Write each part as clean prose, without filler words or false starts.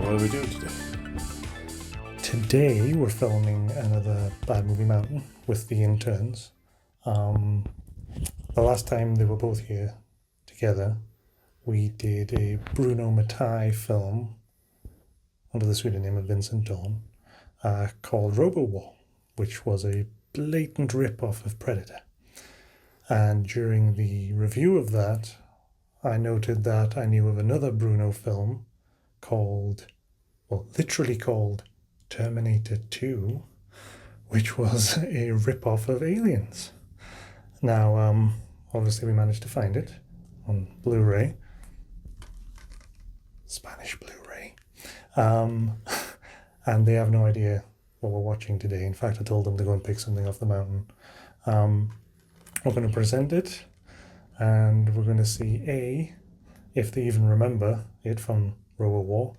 what are we doing today? Today we're filming another Bad Movie Mountain with the interns. The last time they were both here together, we did a Bruno Mattei film under the pseudonym of Vincent Dawn called Robowar, which was a blatant rip-off of Predator. And during the review of that, I noted that I knew of another Bruno film literally called Terminator 2, which was a rip-off of Aliens. Now, obviously we managed to find it on Blu-ray. Spanish Blu-ray. And they have no idea what we're watching today. In fact, I told them to go and pick something off the mountain. We're going to present it, and we're going to see A, if they even remember it from Robowar,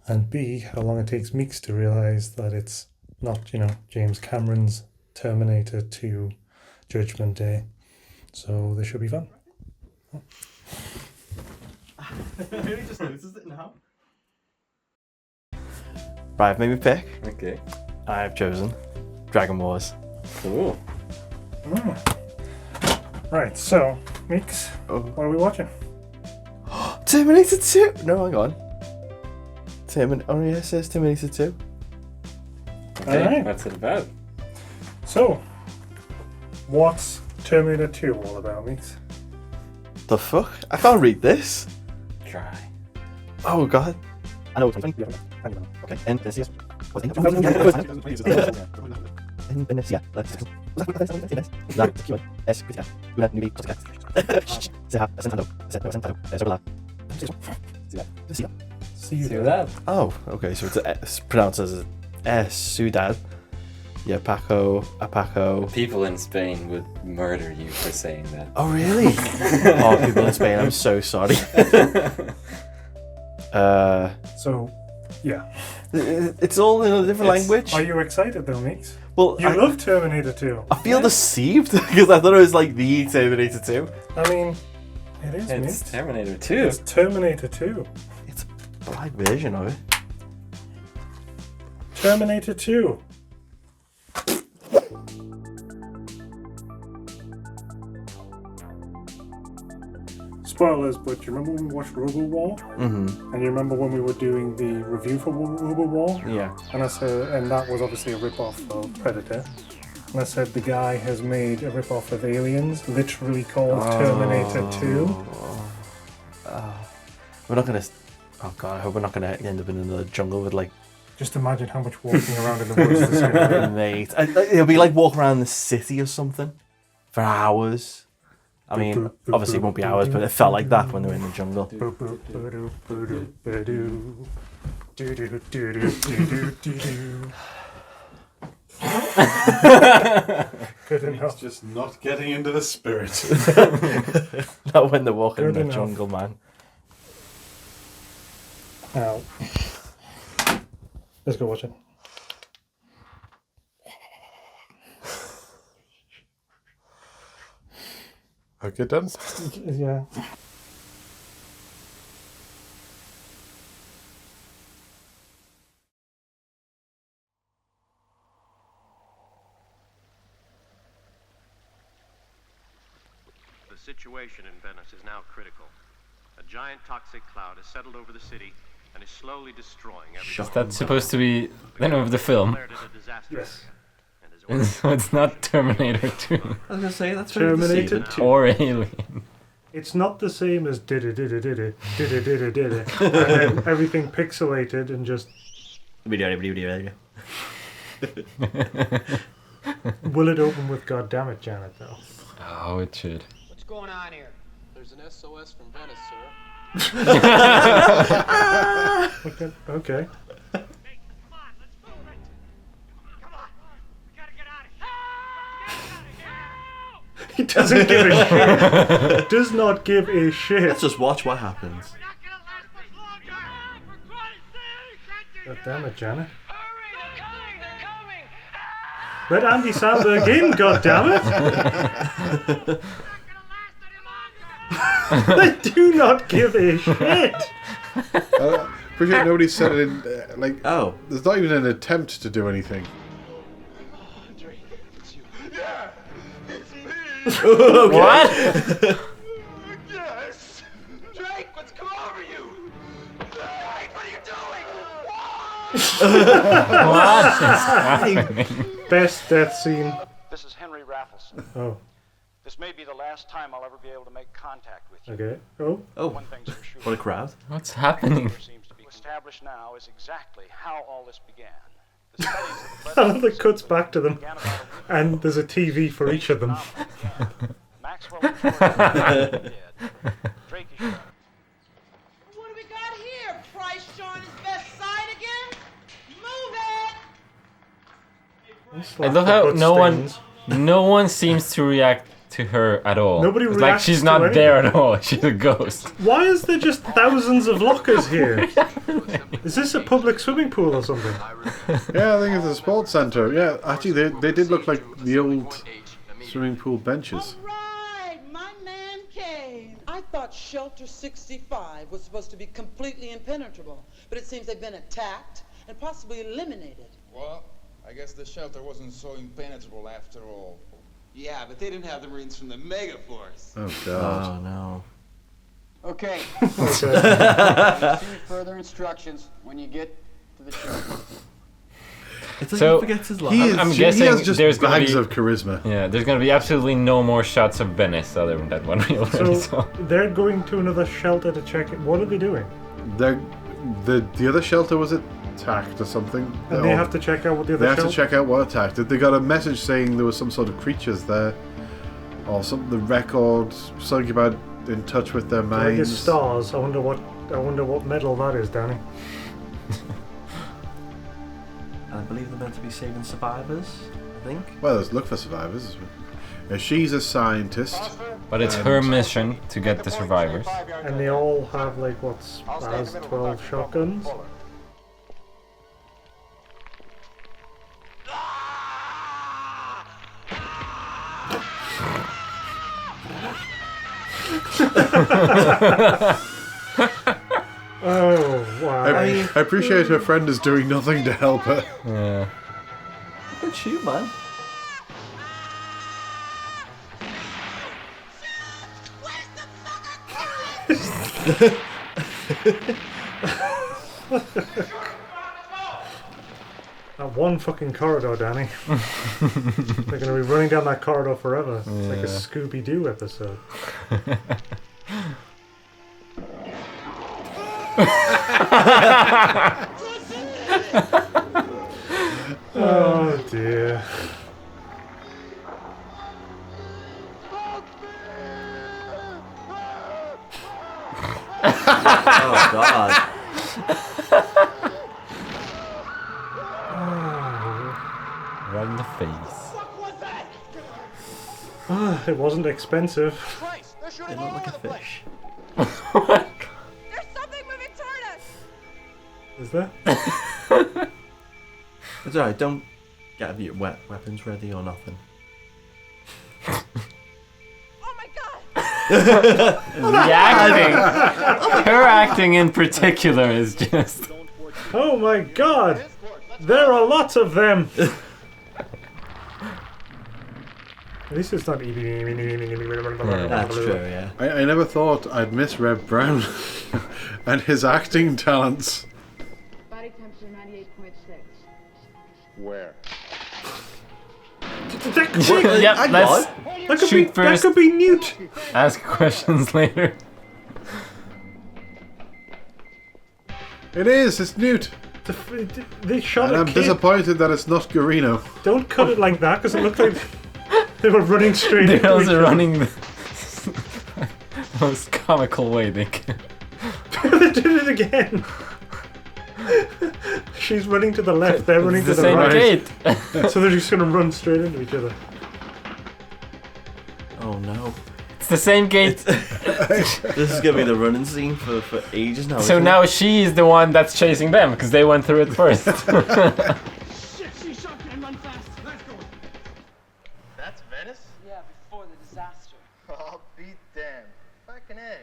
and B, how long it takes Meeks to realise that it's not, James Cameron's Terminator 2 Judgment Day. So this should be fun. Maybe just notices it now. Right, I've made me pick. Okay. I've chosen Dragon Wars. Cool. Right, so, Meeks, what are we watching? Terminator 2! No, hang on. It says Terminator 2. Okay, Alright. that's it about. So, what's Terminator 2 all about, Meeks? The fuck? I can't read this. Try. Oh god. I know. Okay. And yes. See that? Oh, okay, so it's pronounced as Ciudad. Yeah, Apaco. People in Spain would murder you for saying that. Oh, really? Oh, people in Spain, I'm so sorry. So, yeah. It's all in a different language. Are you excited though, Meeks? Well, You love Terminator 2. I feel deceived because I thought it was like the Terminator 2. I mean, it is, It's Meeks. Terminator 2. It's Terminator 2. It's a black version of it. Terminator 2. Spoilers, but you remember when we watched Robowar? Mm-hmm. And you remember when we were doing the review for Robowar? Yeah. And I said, and that was obviously a rip-off of Predator. And I said the guy has made a rip-off of Aliens, literally called Terminator 2. We're not gonna. Oh god, I hope we're not gonna end up in another jungle with like. Just imagine how much walking around in the woods this is going to be. Mate, it'll be like walking around the city or something for hours. I mean, obviously it won't be hours, but it felt like that when they were in the jungle. Good enough. He's just not getting into the spirit. Not when they're walking Good in the enough. jungle, man. Now, let's go watch it. Okay, done. Yeah. The situation in Venice is now critical. A giant toxic cloud has settled over the city and is slowly destroying everything. Is that supposed to be the name of the film? Declared it a disaster Yes. and has ordered So it's not Terminator 2 I was gonna say that's Terminator 2. or Alien. It's not the same as did it, and then everything pixelated and just. Will it open with "God damn it, Janet"? Though. Oh, it should. What's going on here? There's an SOS from Venice, sir. Okay. Hey, come on, let's move it. Come on, we gotta get out of here. He doesn't give a shit. Does not give a shit. Let's just watch what happens. We're not gonna last much longer. For Christ's sake, God damn it, Janet. Hurry! They're coming! Let Andy Samberg in, God damn it. we're not gonna last any longer. They do not give a shit. Appreciate nobody said it in, like, Oh. there's not even an attempt to do anything. Yeah, it's me. What? Yes. Drake, what's come over you? Drake, what are you doing? What is happening? Best death scene. This is Henry Raffleson. Oh, This may be the last time I'll ever be able to make contact with you. okay. Oh, Oh. One thing's for sure. What a crowd. What's happening? What seems to be established now is exactly how all this began. The studies of I love it cuts back to them, began about a week and there's a TV for each of them. Maxwell and Jordan are dead. Drake is shot. What do we got here? Price showing his best side again? Move it! I love how no one seems to react to her at all. Nobody it's like reacts she's to not there anything. at all. She's a ghost. Why is there just thousands of lockers here? Is this a public swimming pool or something? Yeah, I think it's a sports centre. Yeah, actually, they did look like the old swimming pool benches. All right, my man came. I thought Shelter 65 was supposed to be completely impenetrable, but it seems they've been attacked and possibly eliminated. Well, I guess the shelter wasn't so impenetrable after all. Yeah, but they didn't have the Marines from the Megaforce. Oh, God. Oh no. Okay. Okay. Receive further instructions when you get to the shelter. It's like So, he forgets his He, life. is, I'm he guessing has just there's gonna bags be- of charisma. Yeah, there's gonna be absolutely no more shots of Venice other than that one we already So saw. they're going to another shelter to check it. What are they doing? The other shelter was attacked or something. And they have to check out what the They other have to shelter. check out what attacked it. They got a message saying there was some sort of creatures there, or some the record something about in touch with their Like his minds. stars. I wonder what medal that is, Danny. And I believe they're meant to be saving survivors, I think. Well, let's look for survivors. She's a scientist. But it's her mission to get the survivors. And they all have like what's as 12 shotguns. Oh wow! I appreciate her friend is doing nothing to help her. Yeah. Good shoot, man. That one fucking corridor, Danny. They're gonna be running down that corridor forever. It's like a Scooby-Doo episode. Oh dear. Oh god. Right in the face. It wasn't expensive. Christ, they're shooting They look all like a over the place. fish. There's something moving toward us! Is there? It's alright, don't get your weapons ready or nothing. Oh my god! The acting! Her acting in particular is just... Oh my god! There are lots of them! At least it's not That's true, yeah. I never thought I'd miss Rev Brown and his acting talents. Body temperature 98.6. Where? Yep, let's shoot that first, could be Newt! ask questions later. It is, it's Newt. They shot And a I'm kid. disappointed that it's not Garino. Don't cut it like that, because it looked like they were running straight They're into each also other. running the most comical way they can. They did it again! She's running to the left, they're running It's to the the same right. gate. So they're just gonna run straight into each other. Oh no. It's the same gate. This is gonna be the running scene for ages now. So isn't now it? she's the one that's chasing them because they went through it first. Shit, she's shotgun, run fast. Let's go. That's Venice? Yeah, before the disaster. Oh, be damned. Fucking A.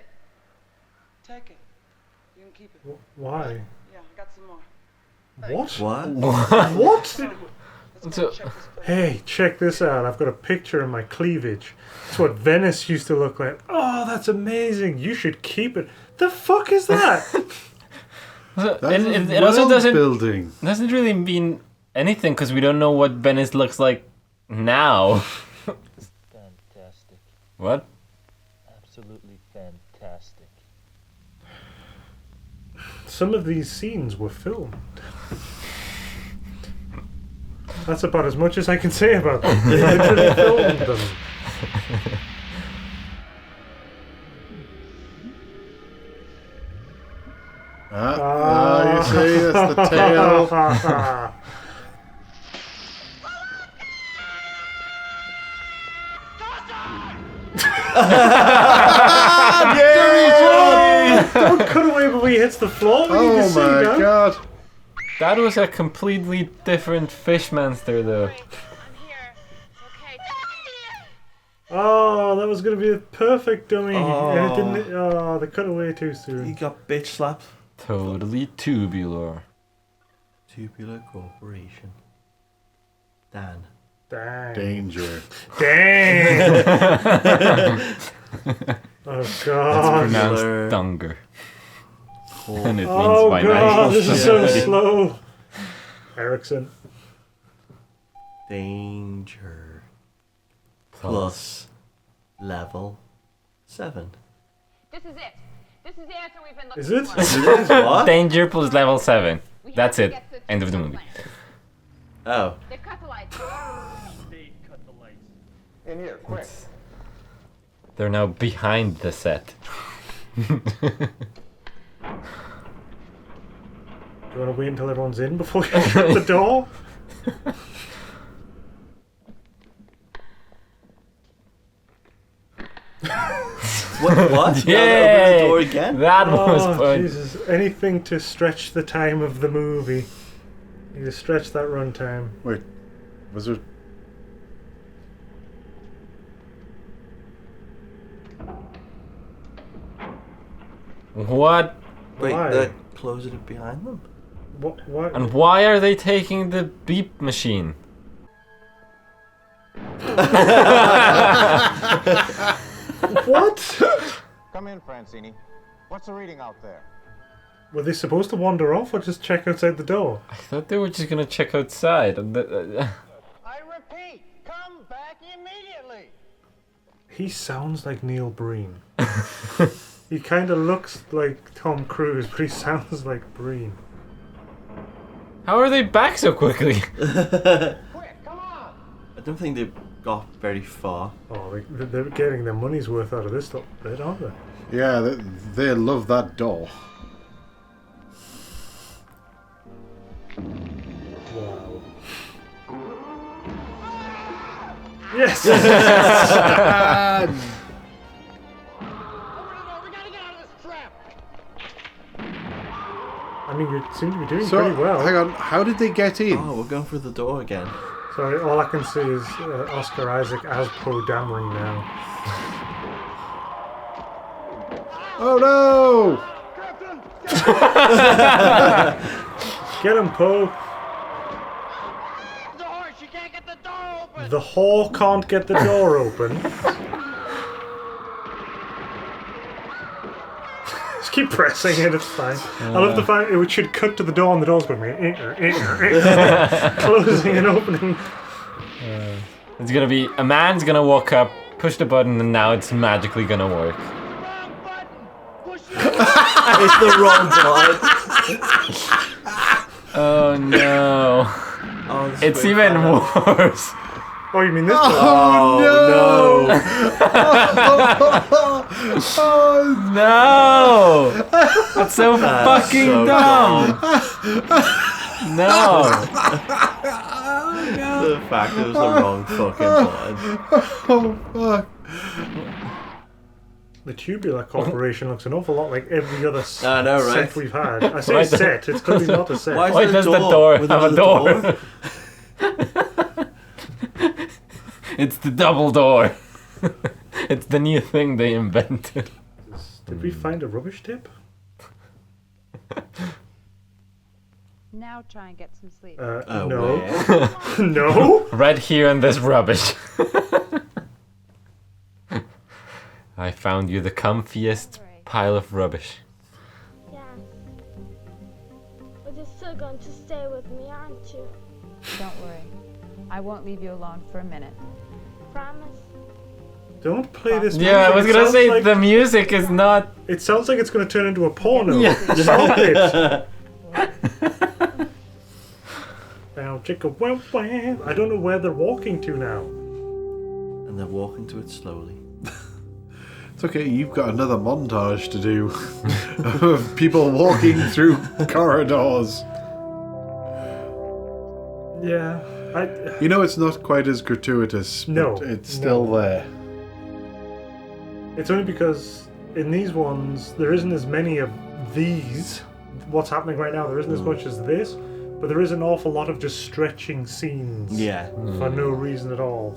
Take it. You can keep it. Why? What? What? What? So, Hey, check this out. I've got a picture of my cleavage. It's what Venice used to look like. Oh, that's amazing. You should keep it. The fuck is that? it also building. doesn't really mean anything because we don't know what Venice looks like now. Fantastic. What? Absolutely fantastic. Some of these scenes were filmed. That's about as much as I can say about them. They literally filmed them. You see, that's the tail. Don't cut away before he hits the floor. Oh my god. That was a completely different fish monster, though. Oh, that was going to be a perfect dummy. Oh. And it didn't. Oh, they cut away too soon. He got bitch slapped. Totally tubular. Tubular Corporation. Dan. Dang. Danger. Dang. Oh It's god. pronounced Dunger. And it means Oh by god, night. this is so slow. Erickson. Danger. Plus level 7. This is it. This is the answer we've been looking Is it? for. Is it? What? Danger plus level 7. That's it. End of the movie. Oh. They've cut the lights. In here, quick. They're now behind the set. Do you want to wait until everyone's in before you shut the door? What? Yay! Open the door again? That was Oh, fun. Jesus. Anything to stretch the time of the movie. You stretch that runtime. Wait, was there... What? Wait, Why? they're closing it behind them? What? And why are they taking the beep machine? What? Come in, Francini. What's the reading out there? Were they supposed to wander off or just check outside the door? I thought they were just gonna check outside. And I repeat, come back immediately. He sounds like Neil Breen. He kind of looks like Tom Cruise, but he sounds like Breen. How are they back so quickly? I don't think they've got very far. Oh, they're getting their money's worth out of this bit, aren't they? Yeah, they love that door. Wow. Yes! I mean, you seem to be doing So, pretty well. hang on, how did they get in? Oh, we're going through the door again. Sorry, all I can see is Oscar Isaac as Poe Dameron now. Oh no! Get him, Poe! The whore can't get the door open. Just keep pressing it, it's fine. I love the fact it should cut to the door and the door's going closing and opening. It's gonna be a man's gonna walk up, push the button, and now it's magically gonna work. It's the wrong button. Oh no! Oh, this It's is even bad. worse. Oh, you mean this Oh no! No! That's so fucking so dumb! No! The fact it was the wrong fucking button. Oh fuck! The Tubular Corporation looks an awful lot like every other I know, right? set we've had. I say set, it's clearly not a set. Why does the door have a door? It's the double door. It's the new thing they invented. Did we find a rubbish tip? Now try and get some sleep. No. No? Right here in this rubbish. I found you the comfiest pile of rubbish. Yeah. But you're still going to stay with me, aren't you? Don't worry. I won't leave you alone for a minute. Promise? Don't play this music. Yeah, I was It gonna sounds say like- the music is not. It sounds like it's going to turn into a porno. Yeah. Stop it. Now, chicka wow wow. I don't know where they're walking to now. And they're walking to it slowly. It's okay, you've got another montage to do of people walking through corridors. Yeah. You know, it's not quite as gratuitous, No, but it's still there. It's only because in these ones, there isn't as many of these. What's happening right now, there isn't as much as this, but there is an awful lot of just stretching scenes. Yeah. For no reason at all.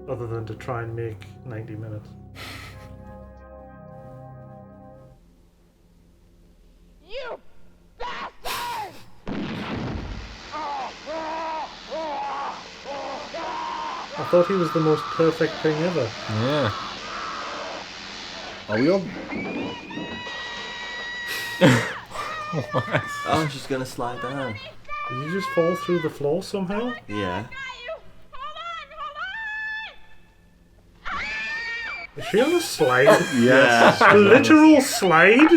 Other than to try and make 90 minutes. You bastard! I thought he was the most perfect thing ever. Yeah. Are we on? What? I was just gonna slide down. Did you just fall through the floor somehow? Yeah. Is she on a slide? Yes. A literal slide?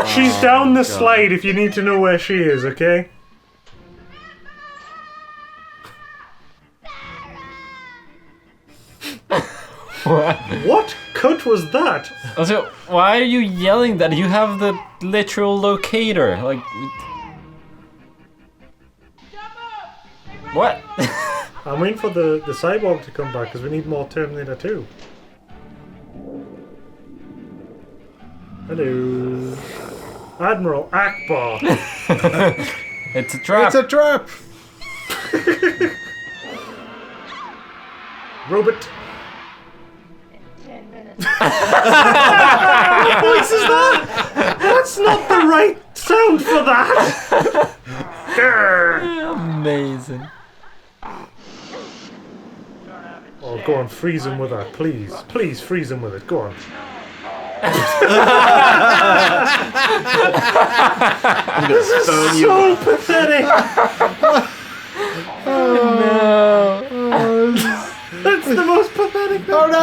She's down the slide if you need to know where she is, okay? What cut was that? Also, why are you yelling that? You have the literal locator. Like. What? I'm waiting for the cyborg to come back because we need more Terminator 2. Hello. Admiral Akbar. It's a trap. It's a trap! Robot. What voice is that? That's not the right sound for that. Amazing. Oh, go on, freeze him with that, please. Please freeze him with it. Go on. This is so pathetic. Oh no. That's the most pathetic thing. Oh no!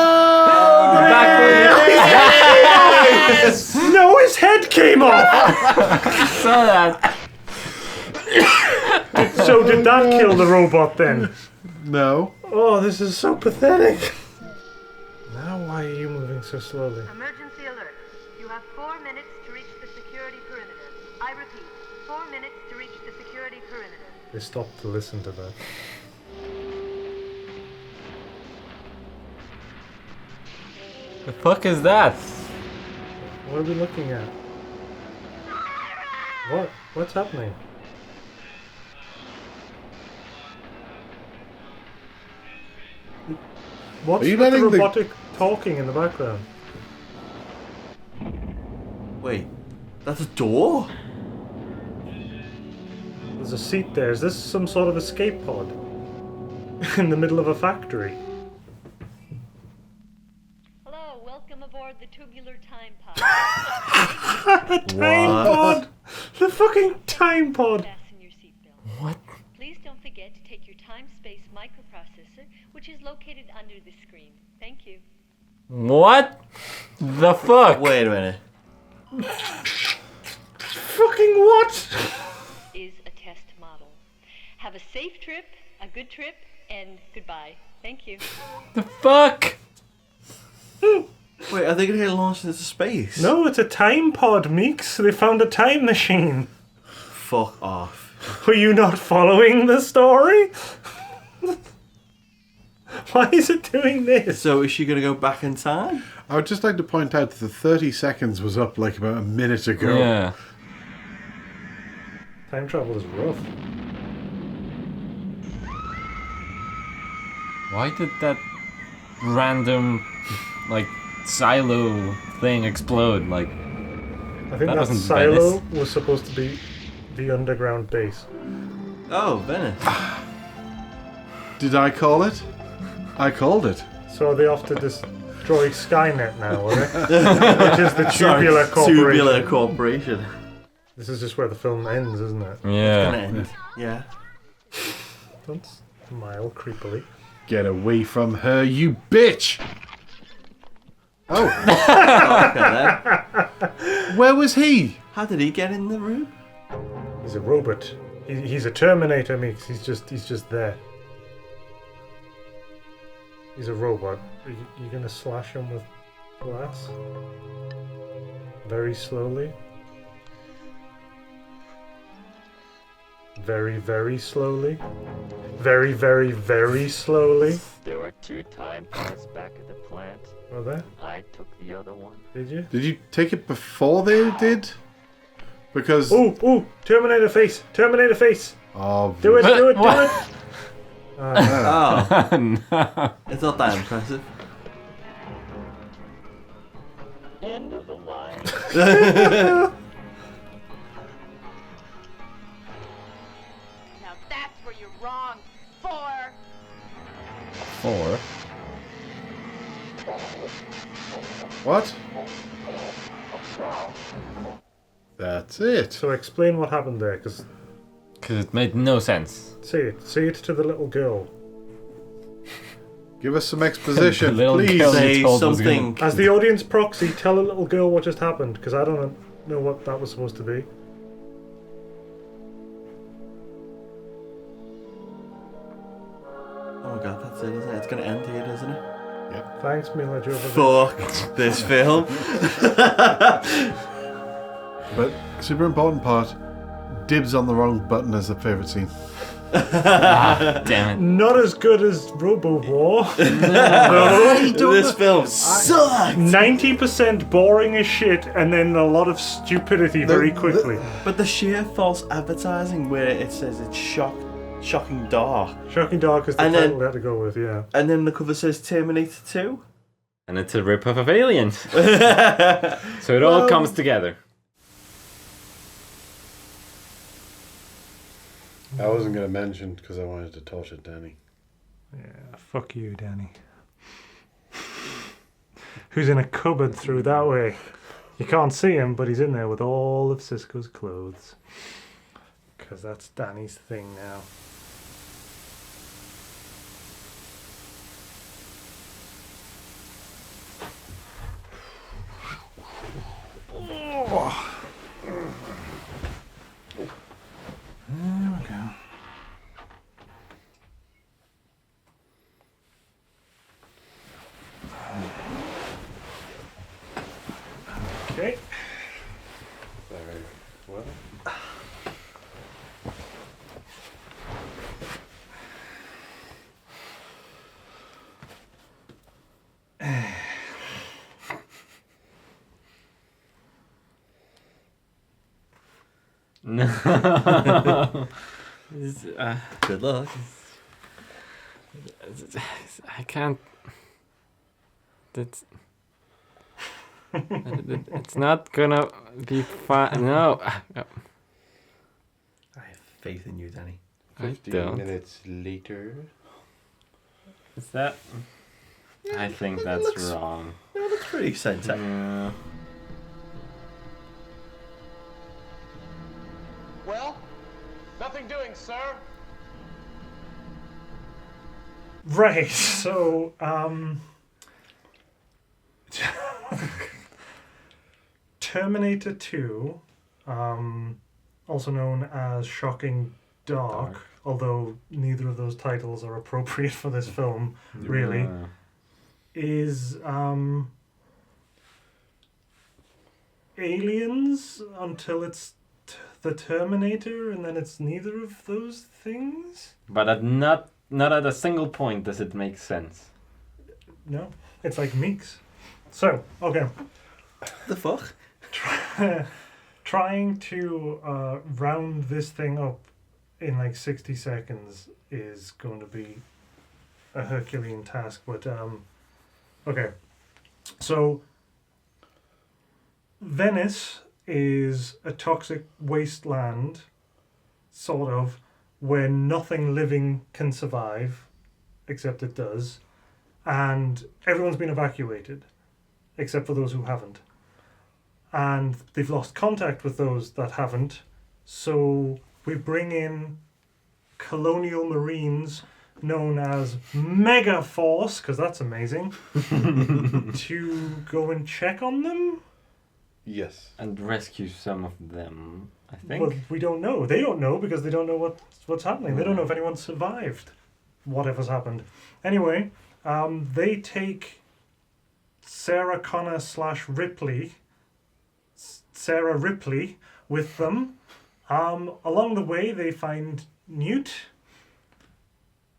Yes! No, his head came off. I saw that. So did that kill the robot then? No. Oh, this is so pathetic. Now why are you moving so slowly? Emergency alert. You have 4 minutes to reach the security perimeter. I repeat, 4 minutes to reach the security perimeter. They stopped to listen to that. The fuck is that? What are we looking at? What? What's happening? What's Are you with the letting the- robotic talking in the background? Wait, that's a door? There's a seat there. Is this some sort of escape pod? In the middle of a factory? Hello, welcome aboard the tubular time pod. A time pod! The fucking time pod! Fasten your seatbelt. What? Please don't forget to take your time-space microprocessor, which is located under the screen. Thank you. What? The fuck? Wait a minute. Fucking what? Is a test model. Have a safe trip, a good trip, and goodbye. Thank you. The fuck? Wait, are they gonna get launched into space? No, it's a time pod, Meeks. They found a time machine. Fuck off. Were you not following the story? Why is it doing this? So is she gonna go back in time? I would just like to point out that the 30 seconds was up like about a minute ago. Yeah. Time travel is rough. Why did that random, like, silo thing explode? Like, I think that wasn't silo Venice. was supposed to be the underground base. Oh, Venice. Did I call it? I called it. So are they off to destroy Skynet now, are they? Which is the Tubular Corporation. Tubular Corporation. This is just where the film ends, isn't it? Yeah. It's gonna end. Yeah. Don't smile creepily. Get away from her, you bitch! Oh. Where was he? How did he get in the room? He's a robot. He's a Terminator, Meeks. He's just there. He's a robot. Are you gonna slash him with glass? Very slowly. Very, very slowly. Very, very, very slowly. There were 2 time cards back at the plant. Were there? I took the other one. Did you? Did you take it before they did? Because... Ooh! Terminator face! Terminator face! Oh, Do it! Do it! Do it! Oh. No. It's not that impressive. End of the line. Now that's where you're wrong. 4. 4. What? That's it. So explain what happened there, because it made no sense. say it. Say it to the little girl. Give us some exposition, The little please. girl you Say told was something. As the audience proxy, tell a little girl what just happened, because I don't know what that was supposed to be. Oh my god, that's it, isn't it? It's gonna end here, isn't it? Yep. Thanks, Mila Jovovich. Fuck this film. But super important part, dibs on the wrong button as the favourite scene. Damn it. Not as good as Robowar. This film sucks. 90% boring as shit, and then a lot of stupidity very quickly. But the sheer false advertising where it says it's shocking dark. Shocking Dark is the And title then- they had to go with, yeah. And then the cover says Terminator 2. And it's a rip-off of Aliens. So it all comes together. I wasn't going to mention because I wanted to torture Danny. Yeah, fuck you, Danny. Who's in a cupboard through that way? You can't see him, but he's in there with all of Cisco's clothes. Because that's Danny's thing now. Oh. There we go. Okay. Very well. No. Good luck. I can't. It's. It's not gonna be fun. No. I have faith in you, Danny. I 15 don't. minutes later. Is that? I think that's looks- wrong. It looks pretty sent-up. Yeah. Well, nothing doing, sir. Right, so, Terminator 2, also known as Shocking Dark, although neither of those titles are appropriate for this film, really, Yeah. is Aliens until it's the Terminator, and then it's neither of those things? But not at a single point does it make sense. No, it's like Meeks. So, okay. The fuck? Trying to round this thing up in like 60 seconds is going to be a Herculean task. But okay, so Venice is a toxic wasteland, sort of, where nothing living can survive, except it does, and everyone's been evacuated, except for those who haven't. And they've lost contact with those that haven't, so we bring in colonial marines known as Mega Force, because that's amazing, to go and check on them. Yes. And rescue some of them, I think. Well, we don't know. They don't know because they don't know what's happening. They don't know if anyone survived whatever's happened. Anyway, they take Sarah Connor / Ripley, Sarah Ripley, with them. Along the way, they find Newt.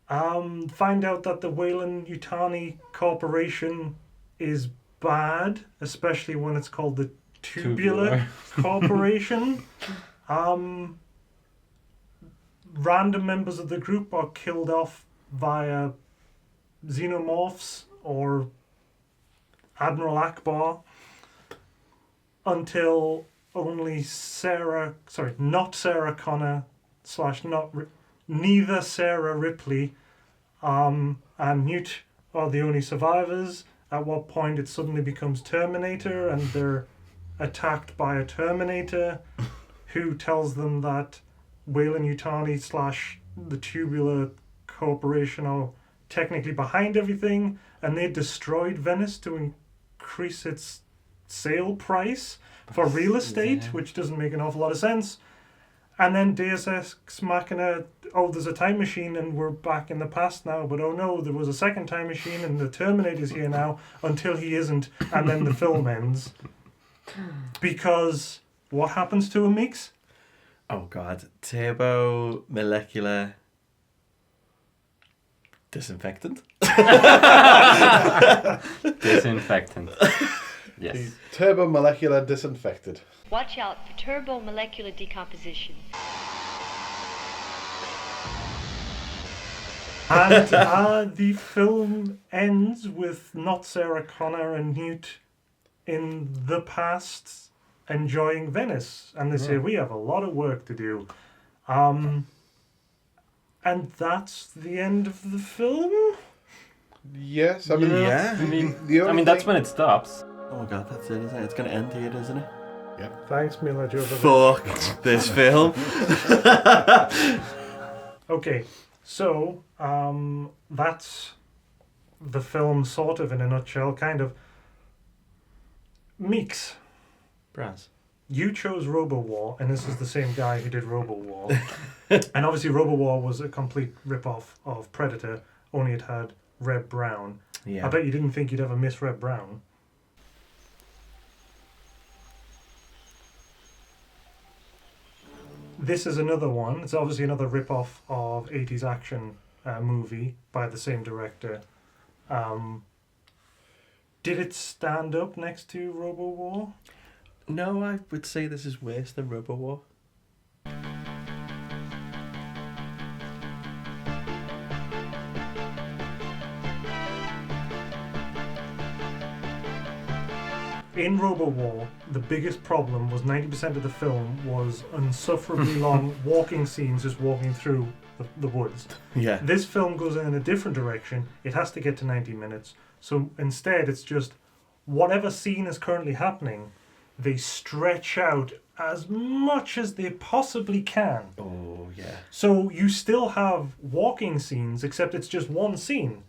Find out that the Weyland-Yutani Corporation is bad, especially when it's called the Tubular Corporation. Random members of the group are killed off via xenomorphs or Admiral Akbar until only not Sarah Connor / neither Sarah Ripley and Newt are the only survivors. At what point it suddenly becomes Terminator and they're attacked by a Terminator who tells them that Weyland-Yutani / the Tubular Corporation are technically behind everything, and they destroyed Venice to increase its sale price for real estate, which doesn't make an awful lot of sense. And then Deus Ex Machina, oh, there's a time machine and we're back in the past now, but oh no, there was a second time machine and the Terminator's here now, until he isn't, and then the film ends. Because what happens to him, Meeks? Oh god, turbo-molecular disinfectant? Disinfectant. Yes. He's turbo-molecular disinfected. Watch out for turbo-molecular decomposition. And the film ends with not Sarah Connor and Newt in the past enjoying Venice. And they say, we have a lot of work to do. And that's the end of the film? Yes, I mean, yeah. I mean, that's when it stops. Oh my god, that's it, isn't it? It's going to end here, isn't it? Yeah. Thanks, Mila Jovovich. Fuck this film. Okay, so that's the film sort of in a nutshell, kind of. Meeks. Braz. You chose Robowar, and this is the same guy who did Robowar. And obviously Robowar was a complete rip-off of Predator, only it had Reb Brown. Yeah. I bet you didn't think you'd ever miss Reb Brown. This is another one. It's obviously another rip-off of 80s action movie by the same director. Did it stand up next to Robowar? No, I would say this is worse than Robowar. In Robowar, the biggest problem was 90% of the film was unsufferably long walking scenes just walking through the woods. Yeah. This film goes in a different direction. It has to get to 90 minutes. So instead, it's just whatever scene is currently happening, they stretch out as much as they possibly can. Oh, yeah. So you still have walking scenes, except it's just one scene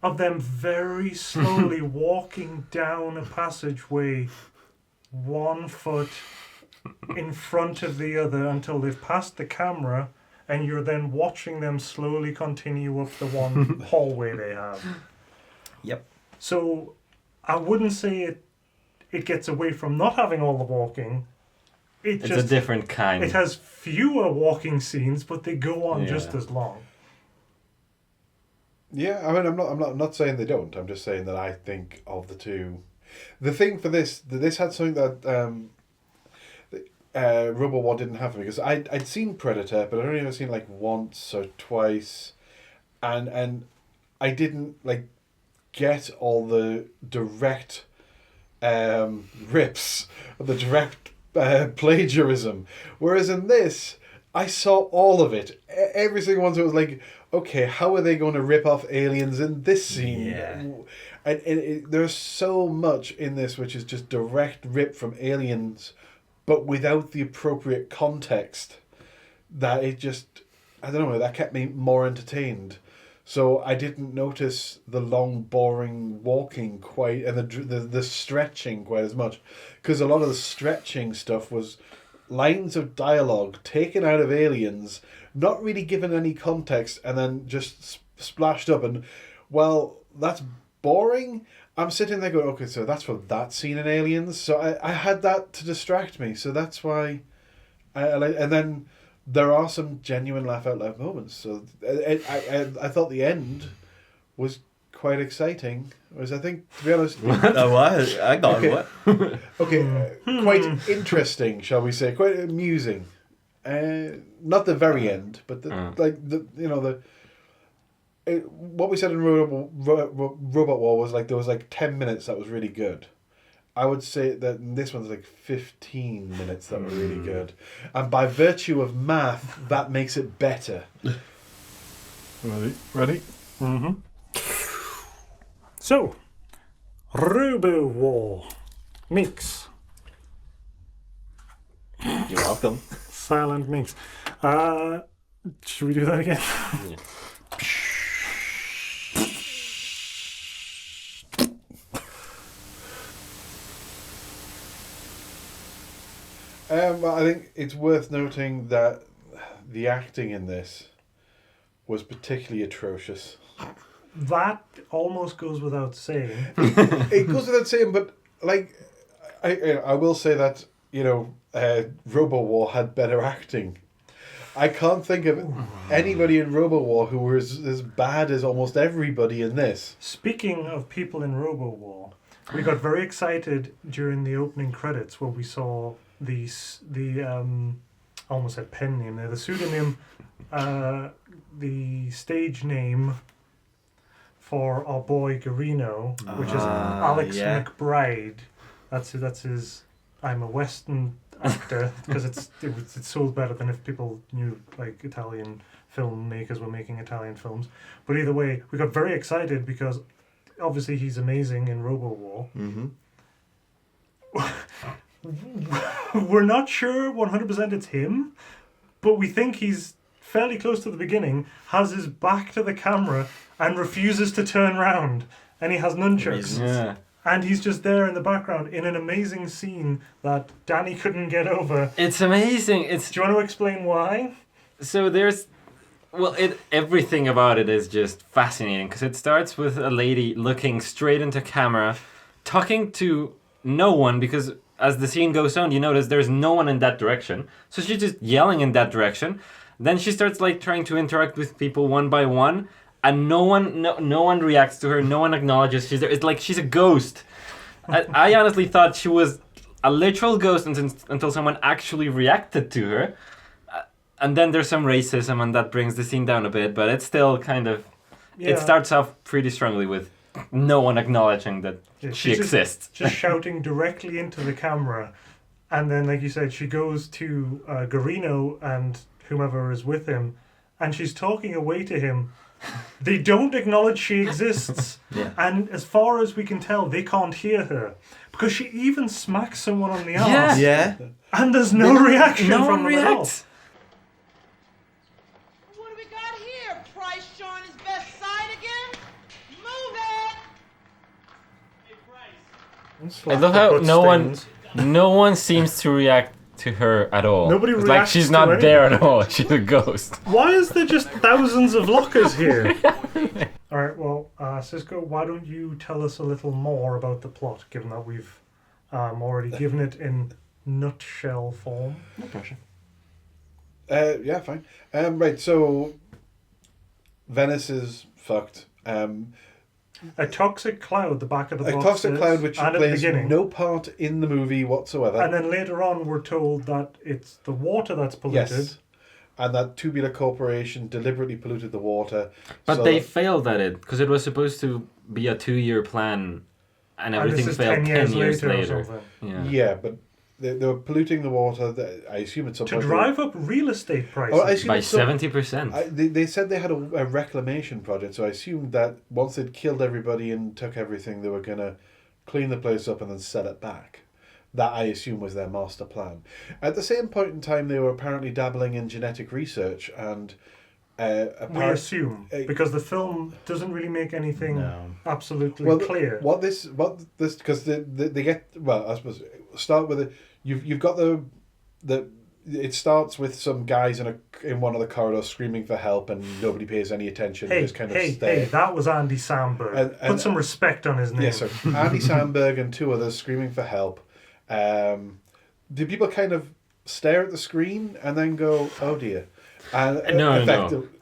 of them very slowly walking down a passageway, 1 foot in front of the other until they've passed the camera, and you're then watching them slowly continue up the one hallway they have. Yep. So I wouldn't say it gets away from not having all the walking. It's a different kind. It has fewer walking scenes, but they go on just as long. Yeah, I mean, I'm not saying they don't. I'm just saying that I think of the two. The thing for this had something that Robowar didn't have, because I'd seen Predator, but I'd only ever seen like once or twice, and I didn't like get all the direct rips, the direct plagiarism. Whereas in this, I saw all of it. Every single one. So it was like, okay, how are they going to rip off aliens in this scene? Yeah. And there's so much in this which is just direct rip from Aliens, but without the appropriate context, that it just, I don't know, that kept me more entertained. So I didn't notice the long, boring walking quite, and the stretching quite as much, because a lot of the stretching stuff was lines of dialogue taken out of Aliens, not really given any context, and then just splashed up. And, well, that's boring. I'm sitting there going, okay, so that's for that scene in Aliens. So I had that to distract me. So that's why and then there are some genuine laugh out loud moments. So I thought the end was quite exciting. Whereas I think, to be honest, I got what? Okay, quite interesting, shall we say? Quite amusing. Not the very end, but what we said in Robot War was like there was like 10 minutes that was really good. I would say that this one's like 15 minutes that were really good. And by virtue of math, that makes it better. Ready? Mm-hmm. So, Robowar Minx. You're welcome. Silent Minx. Should we do that again? Yeah. I think it's worth noting that the acting in this was particularly atrocious. That almost goes without saying. It goes without saying, but like, I will say that, Robowar had better acting. I can't think of anybody in Robowar who was as bad as almost everybody in this. Speaking of people in Robowar, we got very excited during the opening credits when we saw the I almost said pen name there, the pseudonym, the stage name for our boy Garino, which is Alex McBride. That's his. I'm a Western actor because it sold better than if people knew like Italian filmmakers were making Italian films. But either way, we got very excited because obviously he's amazing in Robowar. Mm-hmm. We're not sure 100% it's him, but we think he's fairly close to the beginning, has his back to the camera and refuses to turn round, and he has nunchucks. Yeah. And he's just there in the background in an amazing scene that Danny couldn't get over. It's amazing. Do you want to explain why? So everything about it is just fascinating because it starts with a lady looking straight into camera, talking to no one, because as the scene goes on, you notice there's no one in that direction. So she's just yelling in that direction. Then she starts like trying to interact with people one by one, and no one reacts to her. No one acknowledges she's there. It's like she's a ghost. I honestly thought she was a literal ghost until someone actually reacted to her. And then there's some racism, and that brings the scene down a bit. But it's still kind of... Yeah. It starts off pretty strongly with no one acknowledging that she exists. Just shouting directly into the camera. And then, like you said, she goes to Garino and whomever is with him, and she's talking away to him. They don't acknowledge she exists. Yeah. And as far as we can tell, they can't hear her. Because she even smacks someone on the arse. Yeah. Yeah. And there's no reaction no from one them at all. reacts. What do we got here? Price showing his best side again? Move it! I love how no one seems to react to her at all. Nobody it's reacts like she's to not anything. there at all. She's a ghost. Why is there just thousands of lockers here? Alright, well, Cisco, why don't you tell us a little more about the plot, given that we've already given it in nutshell form? No pressure. Yeah, fine. Right, so Venice is fucked. A toxic cloud, the back of the A box toxic is, cloud which and at the plays beginning. no part in the movie whatsoever. And then later on, we're told that it's the water that's polluted. Yes. and that Tubular Corporation deliberately polluted the water. But so they that- failed at it because it was supposed to be a 2-year plan, and And everything this is failed 10 years later or something. Yeah, but they were polluting the water. I assume at some To point drive up real estate prices. Oh, I assume by at some- 70%. They said they had a reclamation project, so I assumed that once they'd killed everybody and took everything, they were going to clean the place up and then sell it back. That, I assume, was their master plan. At the same point in time, they were apparently dabbling in genetic research, and We assume, because the film doesn't really make anything absolutely clear. What this because they get, well, I suppose start with you've got the it starts with some guys in one of the corridors screaming for help, and nobody pays any attention. They just kind of stare. Hey, that was Andy Samberg. Put some respect on his name. Yes, sir. Andy Samberg and 2 others screaming for help. Do people kind of stare at the screen and then go, "Oh dear"? And No.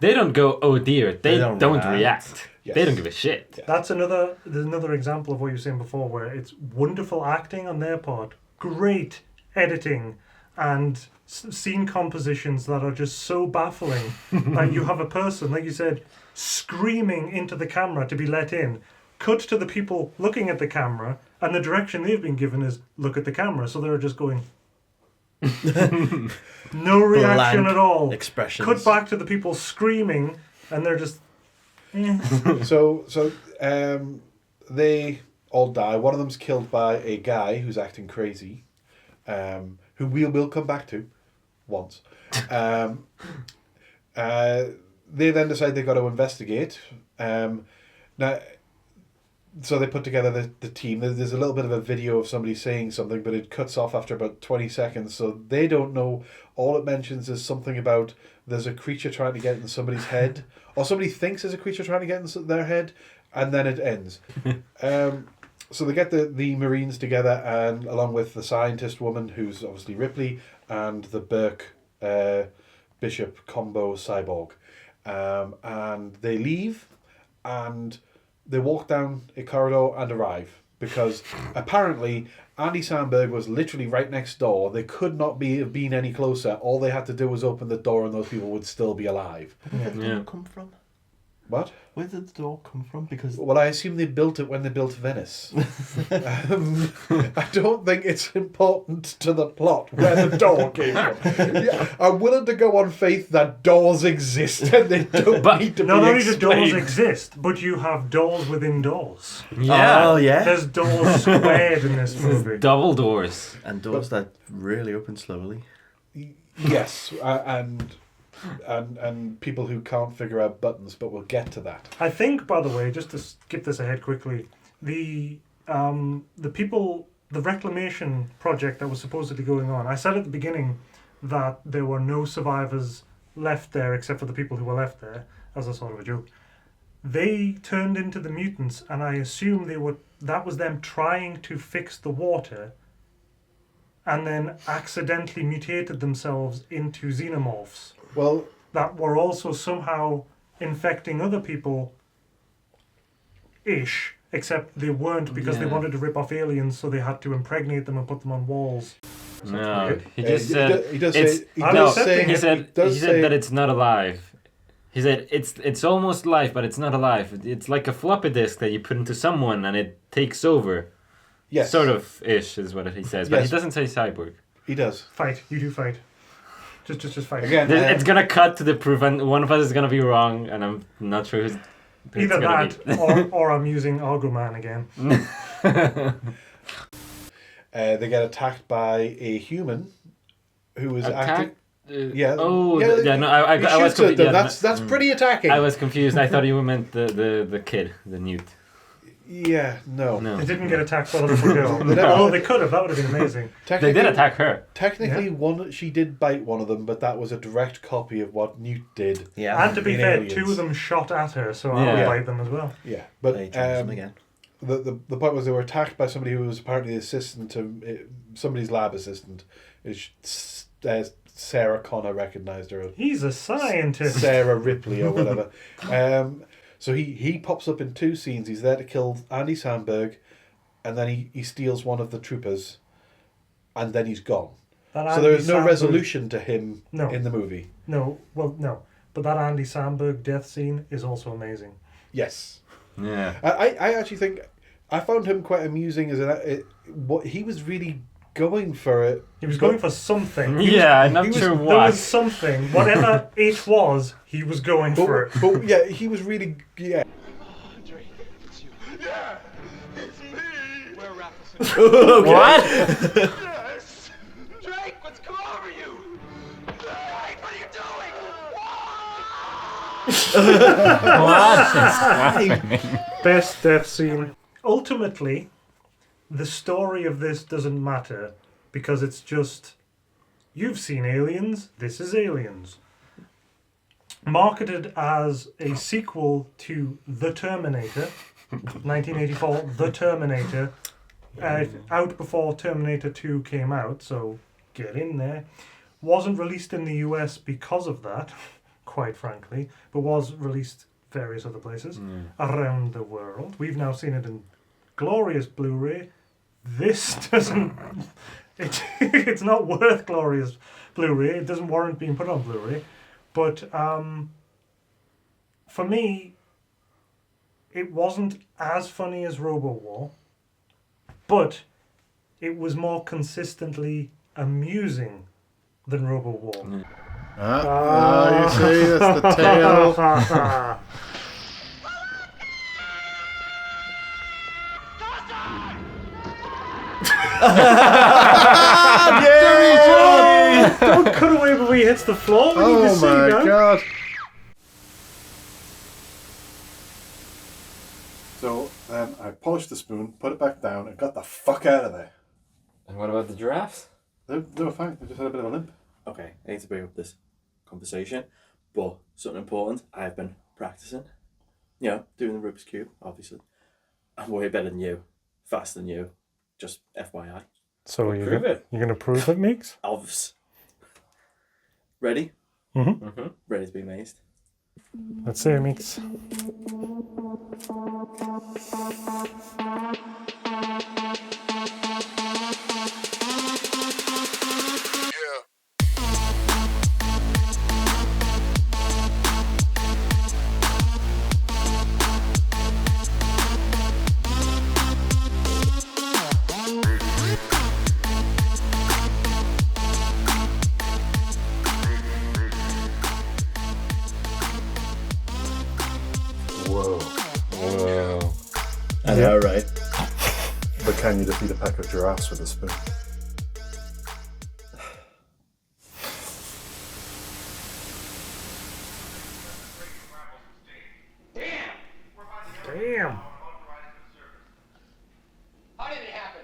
They don't go, "Oh dear." They don't react. Yes. They don't give a shit. There's another example of what you were saying before, where it's wonderful acting on their part, great editing, and scene compositions that are just so baffling. Like, you have a person, like you said, screaming into the camera to be let in. Cut to the people looking at the camera, and the direction they've been given is look at the camera. So they're just going. No reaction Blank at all. expressions. Cut back to the people screaming, and they're just. So they all die. One of them's killed by a guy who's acting crazy, who we'll come back to once. They then decide they've got to investigate. Now, so they put together the team. There's a little bit of a video of somebody saying something, but it cuts off after about 20 seconds, so they don't know. All it mentions is something about there's a creature trying to get in somebody's head, or somebody thinks there's a creature trying to get in their head, and then it ends. So they get the Marines together, and along with the scientist woman, who's obviously Ripley, and the Burke Bishop combo cyborg. And they leave, and they walk down a corridor and arrive, because apparently Andy Samberg was literally right next door. They could not have been any closer. All they had to do was open the door and those people would still be alive. Where did the door come from? What? Where did the door come from? Because Well, I assume they built it when they built Venice. I don't think it's important to the plot where the door came from. Yeah, I'm willing to go on faith that doors exist and they don't need to Not be only do doors explained. exist, but you have doors within doors. Yeah. Oh, yeah. There's doors squared in this movie. Double doors. And doors that really open slowly. Yes, and people who can't figure out buttons, but we'll get to that. I think, by the way, just to skip this ahead quickly, the reclamation project that was supposedly going on, I said at the beginning that there were no survivors left there except for the people who were left there, as a sort of a joke. They turned into the mutants, and I assume that was them trying to fix the water, and then accidentally mutated themselves into xenomorphs. Well, that were also somehow infecting other people ish, except they weren't, because they Yeah. wanted to rip off aliens, so they had to impregnate them and put them on walls. No, weird. he just he said does it's say- he I'm does accepting say- it. he does said say- that it's not alive. He said it's almost live, but it's not alive. It's like a floppy disk that you put into someone and it takes over. Yes. Sort of ish is what he says, but Yes. he doesn't say cyborg. He does. Fight. You do fight. Just fight. Again, It's gonna cut to the proof, and one of us is gonna be wrong, and I'm not sure who's. Either that, or I'm using Arguman again. They get attacked by a human who is acting. Yeah. Oh, yeah. yeah. No, I he was shoots at confused. them. Yeah, That's pretty attacking. I was confused. I thought you meant the kid, the newt. Yeah. No. They didn't get attacked by the little girl. They never- Oh, they could have. That would have been amazing. They did attack her. Technically, she did bite one of them, but that was a direct copy of what Newt did. Yeah. And to be in fair, Aliens. 2 of them shot at her, so I would Yeah. bite them as well. Yeah, but They changed them again. The point was they were attacked by somebody who was apparently the assistant to somebody's lab assistant. Sarah Connor recognised her. He's a scientist. Sarah Ripley or whatever. So he pops up in 2 scenes. He's there to kill Andy Samberg, and then he steals one of the troopers, and then he's gone. So there is no resolution to him in the movie. No, well, no. But that Andy Samberg death scene is also amazing. Yes. Yeah. I actually think I found him quite amusing as what he was really going for it. He was going for something. Yeah, I'm not sure There what. was something. Whatever it was, he was going for it. But yeah, he was really Drake, it's you. Yeah, it's me. Where Raffleson? What? Yes. Drake, what's come over you? Drake, what are you doing? What is happening? Best death scene. Ultimately, the story of this doesn't matter because it's just, you've seen Aliens, this is Aliens. Marketed as a sequel to The Terminator, 1984, The Terminator, out before Terminator 2 came out, so get in there. Wasn't released in the US because of that, quite frankly, but was released various other places around the world. We've now seen it in glorious Blu-ray. This doesn't... It's not worth glorious Blu-ray. It doesn't warrant being put on Blu-ray. But for me, it wasn't as funny as Robowar, but it was more consistently amusing than Robowar. You see, that's the tail. Don't cut away before he hits the floor. We need to see now. God. So I polished the spoon, put it back down, and got the fuck out of there. And what about the giraffes? They were fine. They just had a bit of a limp. Okay, I need to bring up this conversation, but something important. I've been practicing. You know, doing the Rubik's Cube, obviously. I'm way better than you, faster than you. Just FYI. So you're going to prove it, Meeks? Ovs. Ready? Mm-hmm. Ready to be amazed. Let's see, Meeks. I know, right? But can you defeat a pack of giraffes with a spoon? Damn. How did it happen?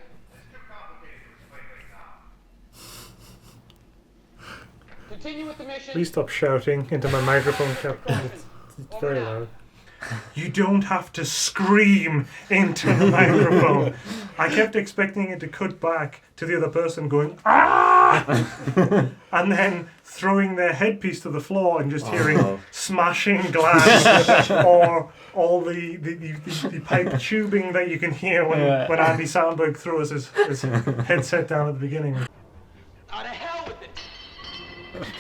Continue with the mission. Please stop shouting into my microphone, Captain. It's very loud. You don't have to scream into the microphone. I kept expecting it to cut back to the other person going, ah! And then throwing their headpiece to the floor and just hearing smashing glass or all the pipe tubing that you can hear when Andy Samberg threw his headset down at the beginning. Out of hell with it!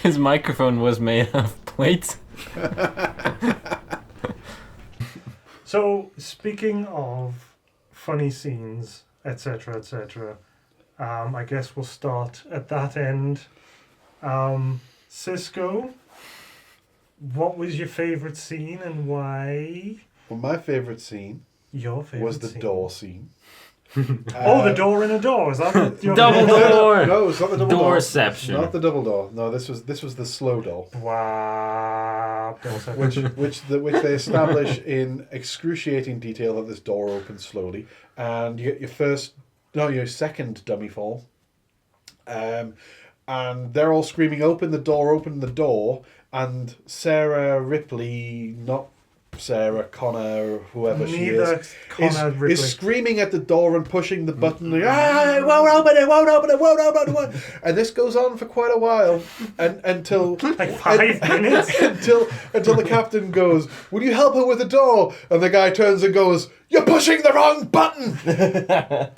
His microphone was made of plates. So, speaking of funny scenes, etc., etc., I guess we'll start at that end. Cisco, what was your favourite scene and why? Well, my favourite scene was the door scene. The door in a door. Is that your double door? No, it's not the double door. Doorception. Not the double door. No, this was the slow door. Wow. which they establish in excruciating detail that this door opens slowly, and you get your second dummy fall, and they're all screaming, "Open the door!" And Sarah Ripley, not Sarah Connor, whoever she is screaming at the door and pushing the button. Like, it won't open it. And this goes on for quite a while, and until like 5 minutes until the captain goes, "Will you help her with the door?" And the guy turns and goes, "You're pushing the wrong button,"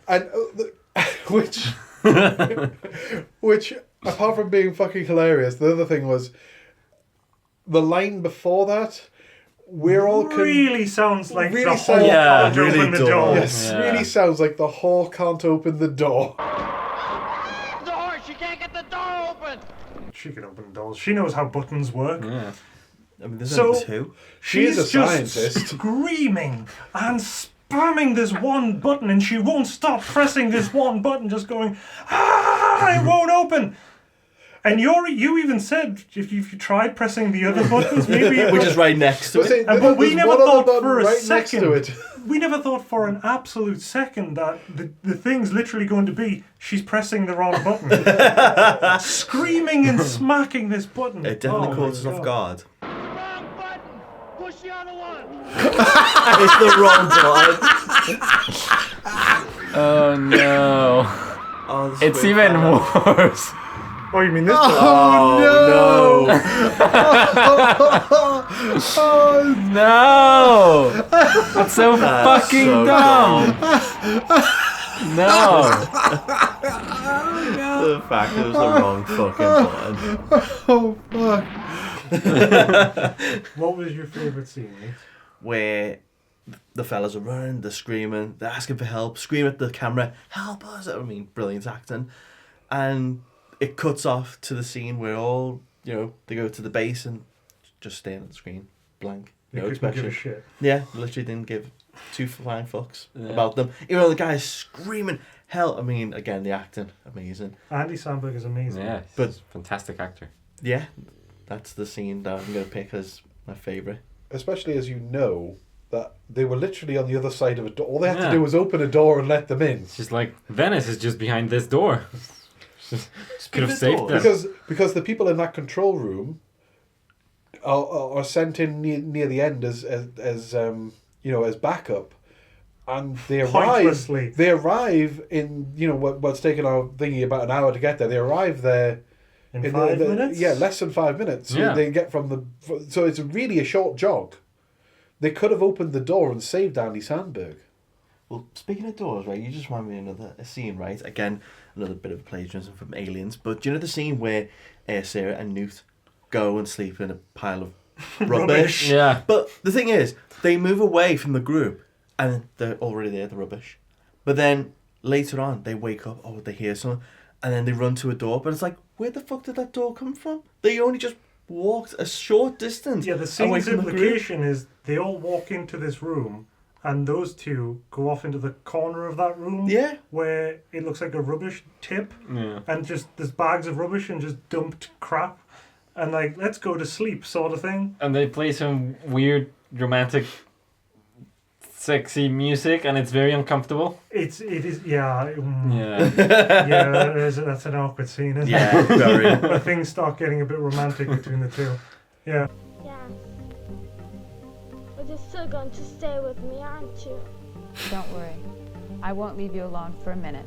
and which apart from being fucking hilarious, the other thing was the line before that. We're all really sounds like really the whole sounds- can't really open the does. door. Yes, really sounds like the whore can't open the door. Door! She can't get the door open! She can open doors. She knows how buttons work. Yeah. I mean, there's So only two. She is she's a just scientist. screaming and spamming this one button, and she won't stop pressing this one button, just going, it won't open. And you even said if you tried pressing the other buttons, maybe it Which would- is right next to Well, see, it. But we there's never one other thought button for a right second. next to it. We never thought for an absolute second that the thing's literally going to be she's pressing the wrong button, screaming and smacking this button. It definitely caught us my off God. guard. Wrong button! Push the other one! It's the wrong button. Oh no. Oh, this It's way even back. worse. Oh, you mean this? Oh, no. No! That's so That's fucking so dumb. No. The fact it was the wrong fucking button. Oh fuck! What was your favourite scene, mate? Where the fellas are running, they're screaming, they're asking for help, scream at the camera, help us! I mean, brilliant acting. And it cuts off to the scene where all, they go to the base and just staring at the screen, blank. They No couldn't give expression. a shit. Yeah, literally didn't give two flying fucks about them. Even though the guy's screaming, hell, I mean, again, the acting, amazing. Andy Samberg is amazing. Yeah, But- he's a fantastic actor. Yeah, that's the scene that I'm going to pick as my favourite. Especially as you know that they were literally on the other side of a door. All they had Yeah. to do was open a door and let them in. It's just like Venice is just behind this door. Could have saved them. Because the people in that control room are sent in near the end as backup, and they arrive. Pointlessly. They arrive in what's taken our thingy about an hour to get there. They arrive there In 5 minutes? Yeah, less than 5 minutes. So Yeah. they get so it's really a short jog. They could have opened the door and saved Andy Samberg. Well, speaking of doors, right, you just remind me of a scene, right? Again, another bit of plagiarism from Aliens. But do you know the scene where Sarah and Newt go and sleep in a pile of rubbish? Yeah. But the thing is, they move away from the group and they're already there, the rubbish. But then later on, they wake up, they hear something, and then they run to a door. But it's like, where the fuck did that door come from? They only just walked a short distance. Yeah, the away scene's from the group. implication is they all walk into this room, and those two go off into the corner of that room. Yeah. Where it looks like a rubbish tip, Yeah. and just there's bags of rubbish and just dumped crap, and like let's go to sleep sort of thing. And they play some weird, romantic, sexy music, and it's very uncomfortable. It is yeah Yeah. that's an awkward scene, isn't Yeah, it? very. Where things start getting a bit romantic between the two. Yeah. Yeah. But you're still going to stay with me, aren't you? Don't worry. I won't leave you alone for a minute.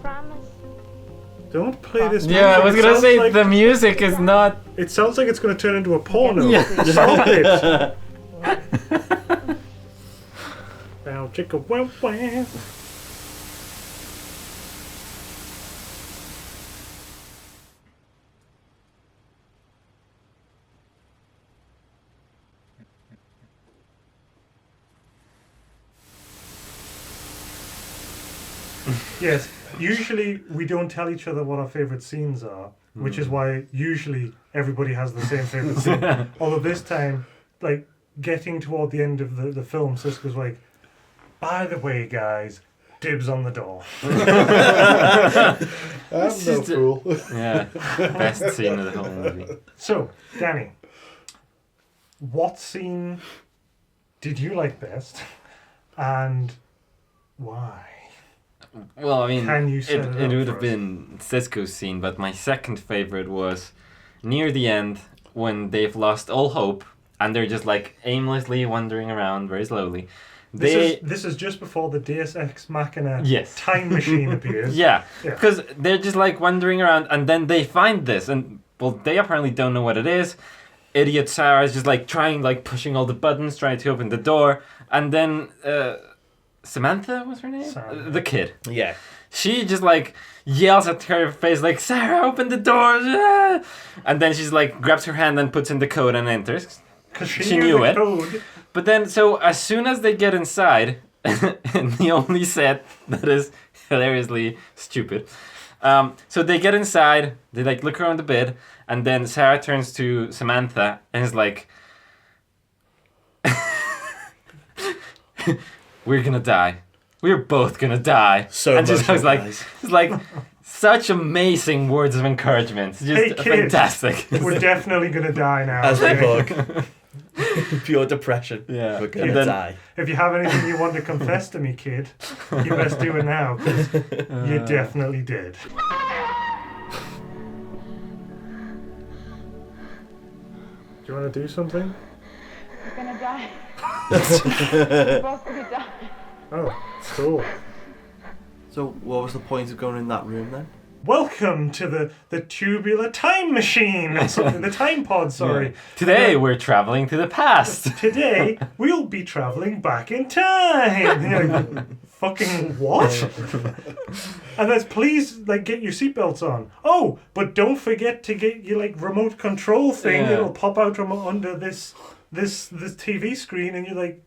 Promise? Don't play this. Yeah, I was music. It gonna sounds say like- the music is not. It sounds like it's going to turn into a porno. Yeah. Stop it. Now, chicka wow wow. Yes, usually we don't tell each other what our favourite scenes are, which is why usually everybody has the same favourite scene. Although this time, like, getting toward the end of the film, Sisko's like, by the way, guys, dibs on the door. I'm no fool. Yeah, best scene of the whole movie. So, Danny, what scene did you like best, and why? Well, I mean, Can you set it up would for have us? been Sisko's scene, but my second favorite was near the end when they've lost all hope and they're just like aimlessly wandering around very slowly. This is just before the Deus Ex Machina time machine appears. Yeah, because they're just like wandering around and then they find this and, well, they apparently don't know what it is. Idiot Sarah is just like trying, like pushing all the buttons, trying to open the door, and then Samantha was her name? Sam. The kid. Yeah. She just like yells at her face like, Sarah, open the doors. Ah! And then she's like grabs her hand and puts in the code and enters. Because she knew it. Code. But then, so as soon as they get inside, and the only set that is hilariously stupid. So they get inside, they like look around the bed, and then Sarah turns to Samantha and is like, we're gonna die. We're both gonna die. So and just was like, guys. it's like such amazing words of encouragement. Just Hey, kid, fantastic. We're definitely going to die now. As they okay? hug. Pure depression. Yeah. We're gonna die. If you have anything you want to confess to me, kid, you best do it now, 'cause you're definitely dead. Do you want to do something? We're gonna die. We're both gonna die. Oh, cool. So, what was the point of going in that room then? Welcome to the tubular time machine, or something, the time pod, sorry. Yeah. Today we're traveling to the past. Today we'll be traveling back in time. You're like, fucking what? And then please like get your seatbelts on. Oh, but don't forget to get your like remote control thing. Yeah. It'll pop out from under this TV screen, and you're like,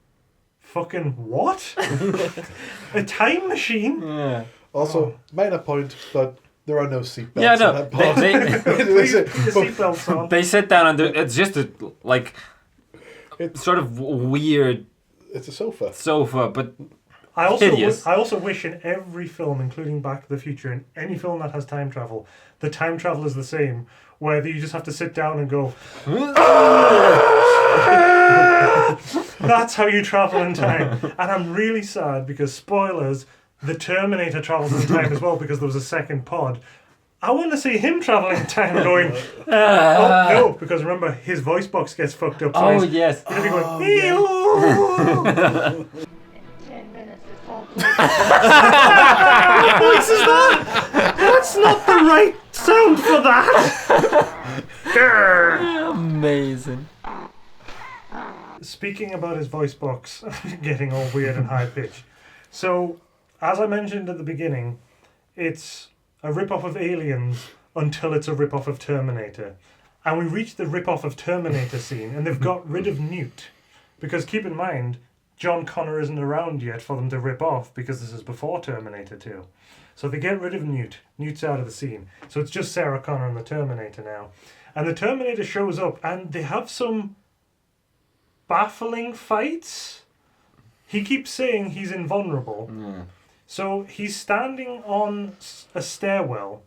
fucking what? A time machine? Yeah. Also, minor point, but there are no seatbelts. Yeah, no. in that pod. Please put your seatbelts on. They sit down and it's just a like sort of weird. It's a sofa. But I also hideous. I also wish in every film, including Back to the Future, in any film that has time travel, the time travel is the same, where you just have to sit down and go. That's how you travel in time. And I'm really sad because, spoilers, the Terminator travels in time as well because there was a second pod. I want to see him traveling in time going, oh no, because remember, his voice box gets fucked up. So Oh, he's yes. going to be going, In 10 minutes, it's all what voice is that? That's not the right sound for that. Grr. Amazing. Speaking about his voice box getting all weird and high pitched. So, as I mentioned at the beginning, it's a rip-off of Aliens until it's a rip-off of Terminator. And we reach the rip-off of Terminator scene, and they've got rid of Newt. Because keep in mind, John Connor isn't around yet for them to rip off, because this is before Terminator 2. So they get rid of Newt. Newt's out of the scene. So it's just Sarah Connor and the Terminator now. And the Terminator shows up, and they have some baffling fights. He keeps saying he's invulnerable. So he's standing on a stairwell,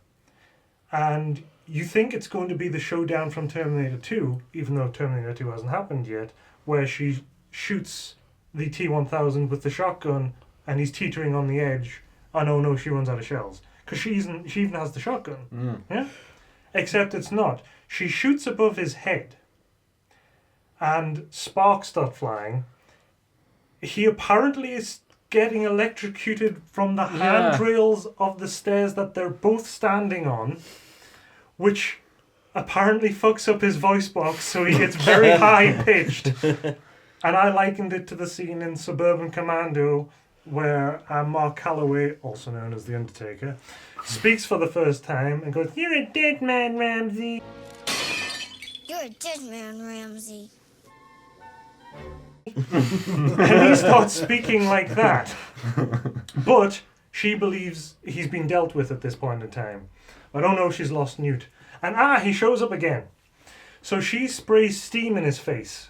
and you think it's going to be the showdown from Terminator 2, even though Terminator 2 hasn't happened yet, where she shoots the T-1000 with the shotgun, and he's teetering on the edge, and oh no, she runs out of shells. Because she even has the shotgun. Yeah? Except it's not. She shoots above his head, and sparks start flying. He apparently is getting electrocuted from the handrails of the stairs that they're both standing on, which apparently fucks up his voice box, so he gets very high-pitched. And I likened it to the scene in Suburban Commando where Mark Calloway, also known as The Undertaker, speaks for the first time and goes, "You're a dead man, Ramsey." You're a dead man, Ramsey. And he starts speaking like that. But she believes he's been dealt with at this point in time. I don't know if she's lost Newt. And he shows up again. So she sprays steam in his face,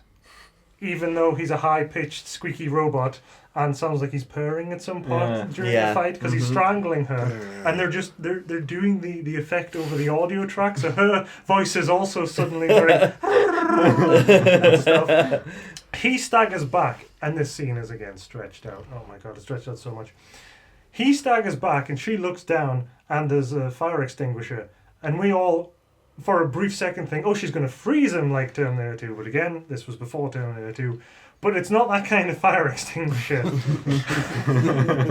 even though he's a high-pitched, squeaky robot and sounds like he's purring at some point during the fight because he's strangling her. And they're doing the effect over the audio track, so her voice is also suddenly very and stuff. He staggers back, and this scene is again stretched out. Oh my god, it's stretched out so much. He staggers back, and she looks down, and there's a fire extinguisher. And we all, for a brief second, think, oh, she's going to freeze him like Terminator 2. But again, this was before Terminator 2. But it's not that kind of fire extinguisher.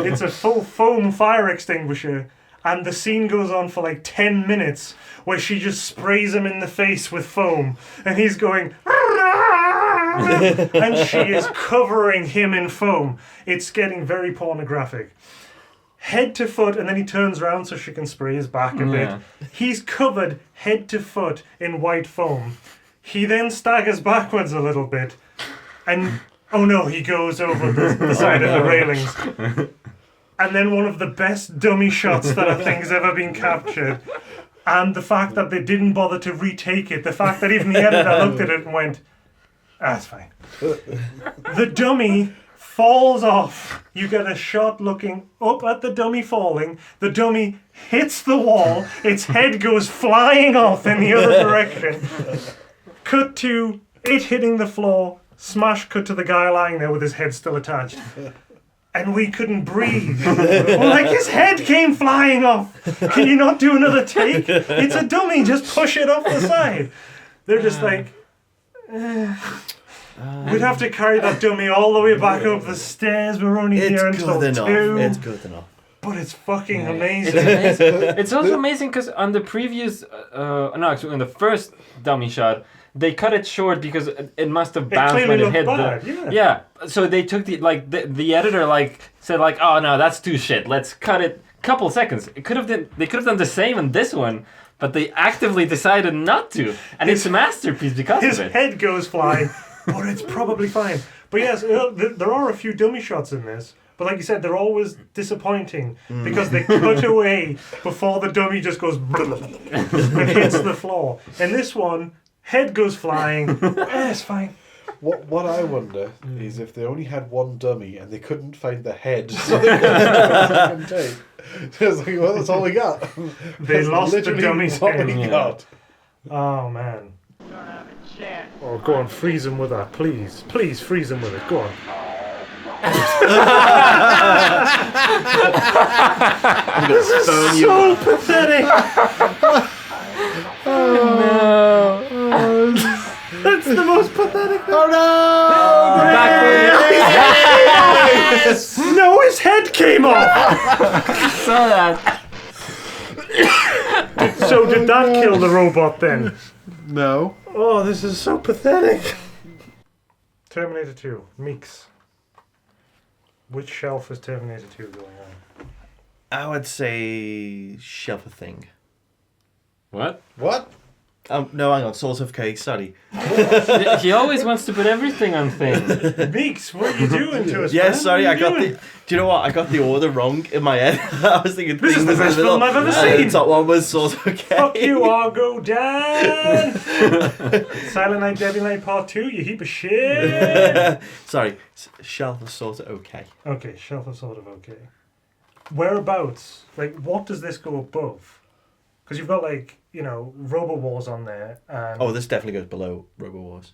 It's a full foam fire extinguisher. And the scene goes on for like 10 minutes, where she just sprays him in the face with foam. And he's going, and she is covering him in foam. It's getting very pornographic. Head to foot, and then he turns around so she can spray his back a bit. He's covered head to foot in white foam. He then staggers backwards a little bit, and oh no, he goes over the side of the railings. And then one of the best dummy shots that I think has ever been captured. And the fact that they didn't bother to retake it, the fact that even the editor looked at it and went, that's fine. The dummy falls off. You get a shot looking up at the dummy falling. The dummy hits the wall. Its head goes flying off in the other direction. Cut to it hitting the floor. Smash cut to the guy lying there with his head still attached. And we couldn't breathe. We're like, his head came flying off. Can you not do another take? It's a dummy. Just push it off the side. They're just like, we'd have to carry that dummy all the way back up the stairs. We're only here until 2. It's good enough. But it's fucking amazing. It's amazing. It's also amazing because on the previous, in the first dummy shot, they cut it short because it must have bounced when it hit yeah. So they took the editor said oh no, that's too shit. Let's cut it a couple seconds. They could have done the same in this one, but they actively decided not to. And it's a masterpiece because of it. His head goes flying, but it's probably fine. But yes, there are a few dummy shots in this. But like you said, they're always disappointing because they cut away before the dummy just goes and hits the floor. And this one, head goes flying. It's fine. What I wonder is if they only had one dummy and they couldn't find the head, so they couldn't take. So it's like, well, that's all we got. They lost the dummy's head. We got. Oh man. Oh, go on, freeze him with that, please. Please freeze him with it. Go on. This is so pathetic. Oh no. That's the most pathetic thing. Oh no! Yes! No, his head came off. I saw that. So did that kill the robot then? No. Oh, this is so pathetic. Terminator 2, Meeks. Which shelf is Terminator 2 going on? I would say shelf a thing. What? No, hang on. Source of K. Sorry. He always wants to put everything on thing. Meeks, what are you doing to us? Yeah, man? sorry. I got the. Do you know what? I got the order wrong in my head. I was thinking this is the best film I've ever seen. The top one was Source of K. Fuck you, Argo Dan. Silent Night, Deadly Night Part 2. You heap of shit. Sorry. Shelf of sort of okay. Okay, shelf of sort of okay. Whereabouts? Like, what does this go above? Because you've got Robowars on there. And this definitely goes below Robowars.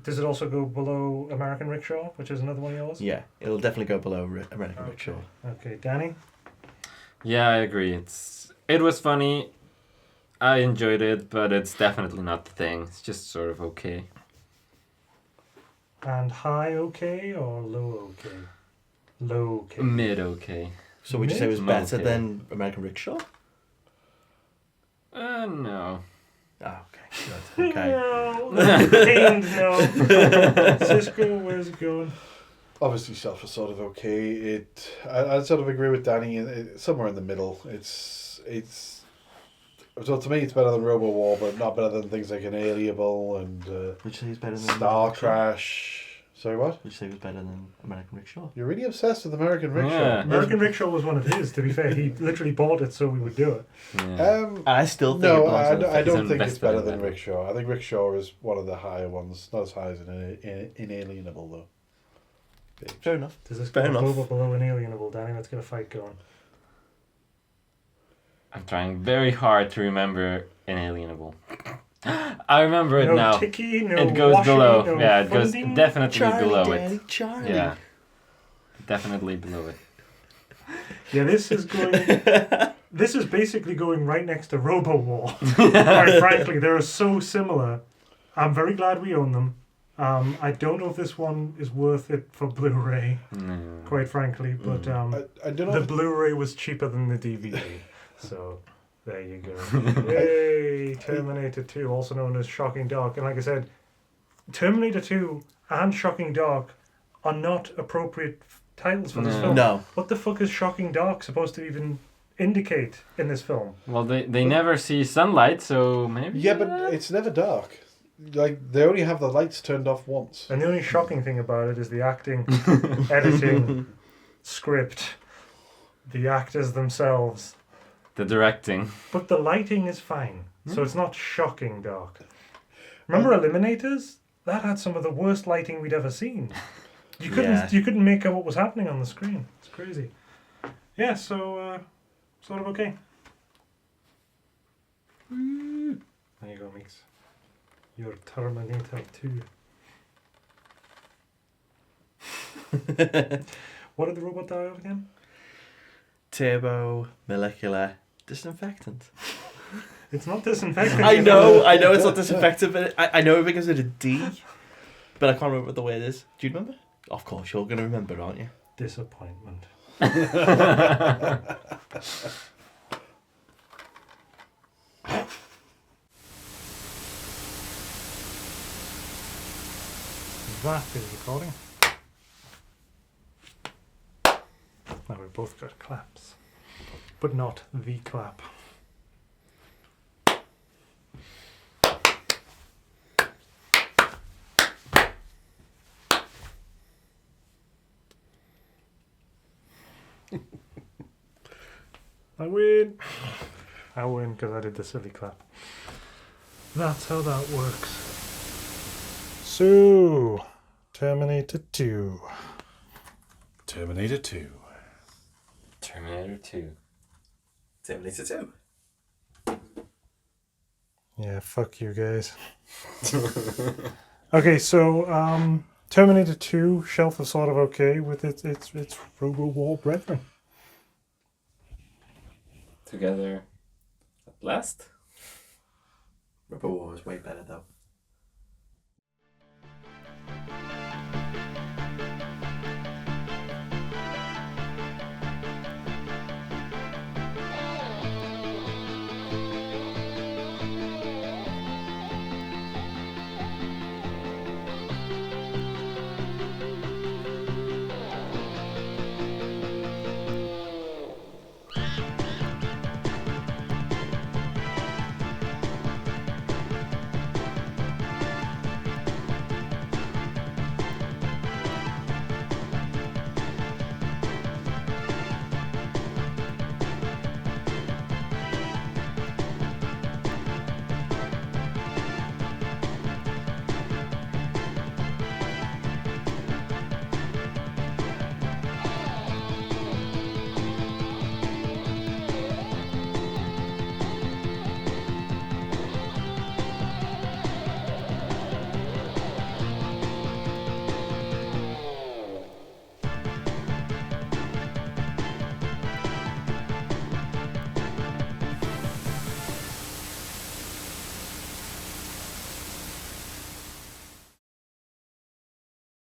Does it also go below American Rickshaw, which is another one of yours? Yeah, it'll definitely go below American Rickshaw. Okay, Danny? Yeah, I agree. It was funny. I enjoyed it, but it's definitely not the thing. It's just sort of okay. And high okay or low okay? Low okay. Mid okay. So would you say it was better than American Rickshaw? No. Oh, okay. Good. Okay. No. Cisco, where's it going? Obviously, Shelf is sort of okay. I sort of agree with Danny. Somewhere in the middle. So to me, it's better than Robowar, but not better than things like Inalienable and Which say is better than Star Crash. Sorry, what? Which say was better than American Rickshaw? You're really obsessed with American Rickshaw. Yeah. American Rickshaw was one of his, to be fair. He literally bought it so we would do it. Yeah. I still think no, it I don't think best it's better better than than Rickshaw. I think Rickshaw is one of the higher ones. Not as high as Inalienable, though. Fair enough. Does this Fair go enough. above or below Inalienable, Danny? Let's get a fight going. I'm trying very hard to remember Inalienable. I remember it no now. Ticky, no it goes washing, below. No Yeah, it goes funding. definitely Charlie, below Daddy, it. Charlie. Yeah. Definitely below it. Yeah, this is going. This is basically going right next to Robowar. Quite frankly, they're so similar. I'm very glad we own them. I don't know if this one is worth it for Blu-ray. Quite frankly, but I don't know the Blu-ray was cheaper than the DVD, so there you go. Yay! Terminator 2, also known as Shocking Dark, and like I said, Terminator 2 and Shocking Dark are not appropriate titles for this film. No. What the fuck is Shocking Dark supposed to even indicate in this film? Well, they never see sunlight, so maybe. Yeah, but it's never dark. Like, they only have the lights turned off once. And the only shocking thing about it is the acting, editing, script, the actors themselves. The directing. But the lighting is fine, so it's not shocking dark. Remember Eliminators? That had some of the worst lighting we'd ever seen. You couldn't make out what was happening on the screen. It's crazy. Yeah, so sort of okay. There you go, Meeks. Your Terminator 2. What did the robot die of again? Turbo molecular disinfectant. It's not disinfectant. I know it's not disinfectant, but I know it begins with a D, but I can't remember what the word is. Do you remember? Of course, you're going to remember, aren't you? Disappointment. That is recording. Now we've both got claps, but not the clap. I win. I win because I did the silly clap. That's how that works. So, Terminator 2. Terminator 2. Terminator 2. Terminator 2. Yeah, fuck you guys. Okay, so Terminator 2, Shelf is sort of okay with its Robowar brethren. Together at last? Robowar was way better though.